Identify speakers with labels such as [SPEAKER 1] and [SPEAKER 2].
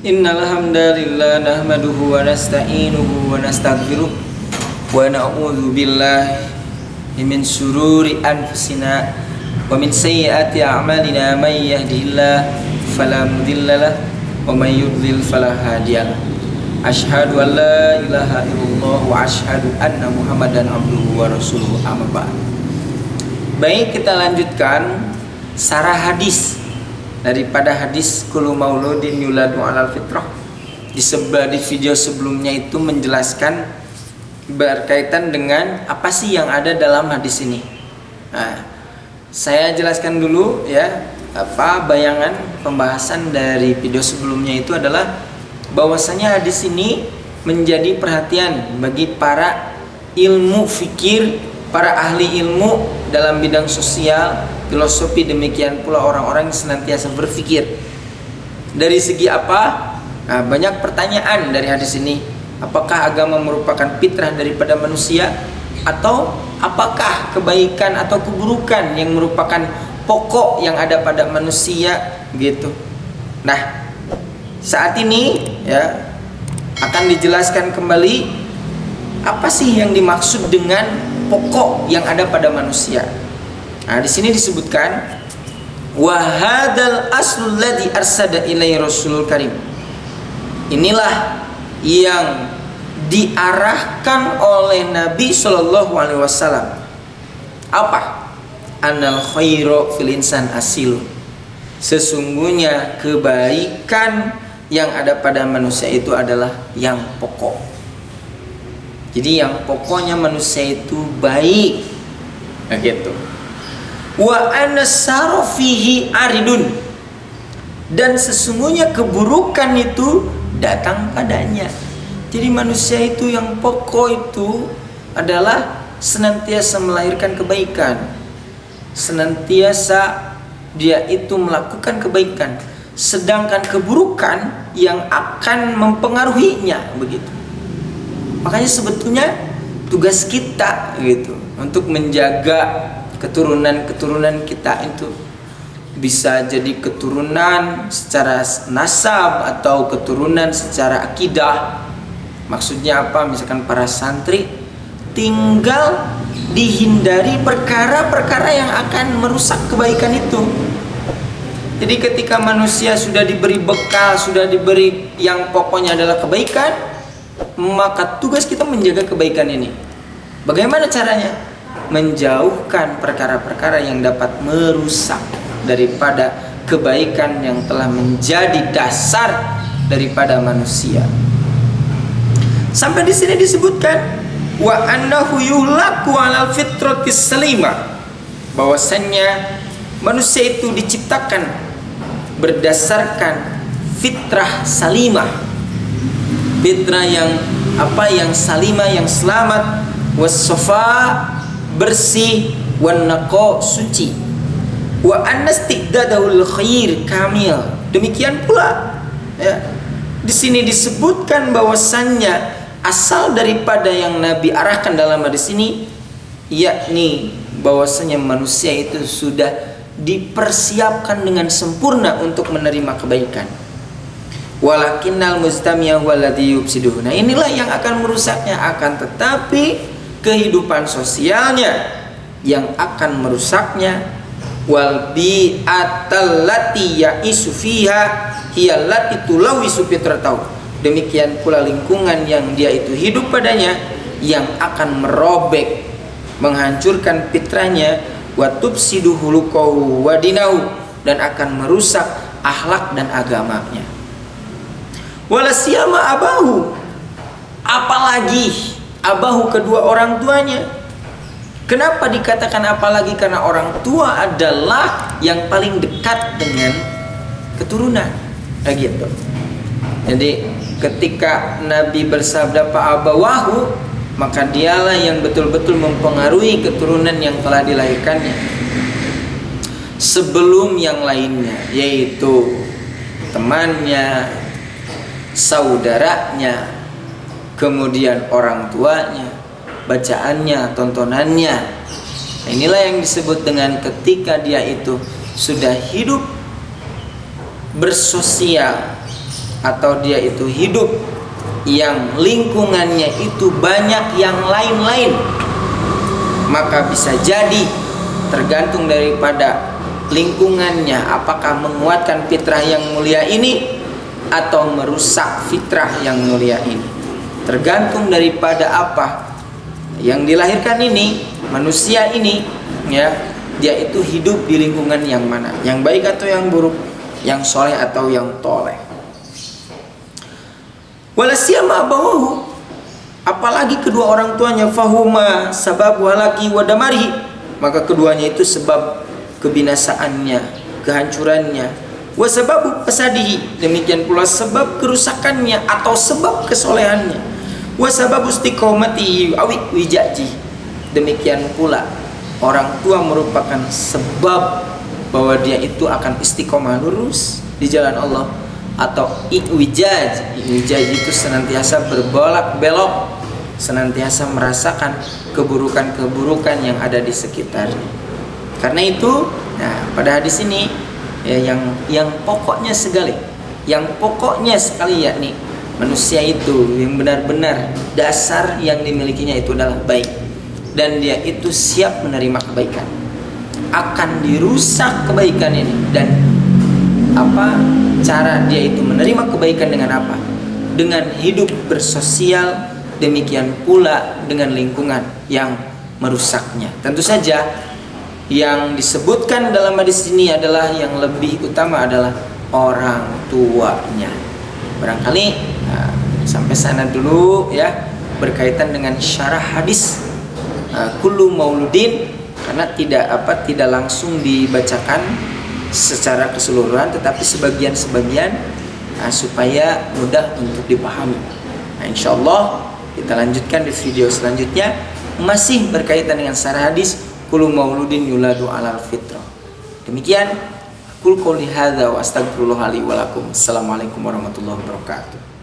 [SPEAKER 1] Innal hamdalillah nahmaduhu wa nasta'inuhu wa nastaghfiruh wa na'udzu billahi min shururi anfusina wa min sayyiati a'malina may yahdihillahu fala mudhillalah wa may yudlil fala hadiyalah. Asyhadu an la ilaha illallah wa asyhadu anna Muhammadan abduhu wa rasuluhu amma ba'd. Baik, kita lanjutkan sarah hadis daripada hadis kullu mauludin yuladu 'alal fitrah. Di video sebelumnya itu menjelaskan berkaitan dengan apa sih yang ada dalam hadis ini. Nah, saya jelaskan dulu ya, bayangan pembahasan dari video sebelumnya itu adalah bahwasanya hadis ini menjadi perhatian bagi para ilmu fikir, para ahli ilmu dalam bidang sosial, filosofi, demikian pula orang-orang yang senantiasa berpikir. Dari segi apa? Nah, banyak pertanyaan dari hadis ini. Apakah agama merupakan fitrah daripada manusia, atau apakah kebaikan atau keburukan yang merupakan pokok yang ada pada manusia gitu. Nah, saat ini ya akan dijelaskan kembali apa sih yang dimaksud dengan pokok yang ada pada manusia. Nah, di sini disebutkan wa hadzal aslul ladzi arsada ilaihi rasulul karim. Inilah yang diarahkan oleh Nabi sallallahu alaihi wasallam. Apa? Anal khairu fil insan asilun. Sesungguhnya kebaikan yang ada pada manusia itu adalah yang pokok. Jadi yang pokoknya manusia itu baik. Nah, gitu. Wa anasaro fihi aridun. Dan sesungguhnya keburukan itu datang padanya. Jadi manusia itu yang pokok itu adalah senantiasa melahirkan kebaikan. Senantiasa dia itu melakukan kebaikan. Sedangkan keburukan yang akan mempengaruhinya begitu. Makanya sebetulnya tugas kita gitu untuk menjaga keturunan-keturunan kita itu, bisa jadi keturunan secara nasab atau keturunan secara akidah. Maksudnya apa? Misalkan para santri tinggal dihindari perkara-perkara yang akan merusak kebaikan itu. Jadi ketika manusia sudah diberi bekal, sudah diberi yang pokoknya adalah kebaikan, maka tugas kita menjaga kebaikan ini. Bagaimana caranya? Menjauhkan perkara-perkara yang dapat merusak daripada kebaikan yang telah menjadi dasar daripada manusia. Sampai di sini disebutkan wa annahu yulaku 'alal fitratis salimah, bahwasannya manusia itu diciptakan berdasarkan fitrah salimah. Fitrah yang yang salimah, yang selamat, was-safa, bersih, wan naqa, suci, wa annastiqdadul khair kamil. Demikian pula ya, di sini disebutkan bahwasannya asal daripada yang Nabi arahkan dalam hadis ini, yakni bahwasanya manusia itu sudah dipersiapkan dengan sempurna untuk menerima kebaikan. Walakinnal mustami'a walladhi yufsiduhu. Nah, inilah yang akan merusaknya, akan tetapi kehidupan sosialnya yang akan merusaknya. Wal bi'atal lati ya'isu fiha hiya allati tulawisu fitratahu. Demikian pula lingkungan yang dia itu hidup padanya yang akan merobek, menghancurkan fitrahnya, wa tufsidu hulukahu wa dinahu, dan akan merusak akhlak dan agamanya. Wala siyama abahu, apalagi abahu, kedua orang tuanya. Kenapa dikatakan apalagi? Karena orang tua adalah yang paling dekat dengan keturunan. Gitu. Jadi ketika Nabi bersabda fa'abawahu, maka dialah yang betul-betul mempengaruhi keturunan yang telah dilahirkannya sebelum yang lainnya, yaitu temannya, saudaranya, kemudian orang tuanya, bacaannya, tontonannya. Nah, inilah yang disebut dengan ketika dia itu sudah hidup bersosial, atau dia itu hidup yang lingkungannya itu banyak yang lain-lain, maka bisa jadi tergantung daripada lingkungannya apakah menguatkan fitrah yang mulia ini atau merusak fitrah yang mulia ini. Tergantung daripada apa yang dilahirkan ini, manusia ini ya, dia itu hidup di lingkungan yang mana, yang baik atau yang buruk, yang soleh atau yang toleh. Walasiyama abawahu, apalagi kedua orang tuanya, fahuma sabab walaki wadamari, maka keduanya itu sebab kebinasaannya, kehancurannya, wasababu fasadihi, demikian pula sebab kerusakannya atau sebab kesolehannya, wasababu istiqomatihi awi wijaji, demikian pula orang tua merupakan sebab bahwa dia itu akan istiqomah lurus di jalan Allah, atau iwijaj itu senantiasa berbolak belok, senantiasa merasakan keburukan-keburukan yang ada di sekitarnya. Karena itu, nah pada hadis ini ya, yang pokoknya sekali, yakni manusia itu yang benar-benar dasar yang dimilikinya itu adalah baik, dan dia itu siap menerima kebaikan. Akan dirusak kebaikan ini, dan apa cara dia itu menerima kebaikan dengan apa? Dengan hidup bersosial, demikian pula dengan lingkungan yang merusaknya. Tentu saja yang disebutkan dalam hadis ini adalah yang lebih utama adalah orang tuanya. Barangkali sampai sana dulu ya, berkaitan dengan syarah hadis kullu mauludin, karena tidak langsung dibacakan secara keseluruhan, tetapi sebagian-sebagian supaya mudah untuk dipahami. Nah, insyaallah kita lanjutkan di video selanjutnya, masih berkaitan dengan syarah hadis kullu mauludin yuladu alal fitrah. Demikian qul qouli hadza wa astaghfirullah li wa lakum. Assalamualaikum warahmatullahi wabarakatuh.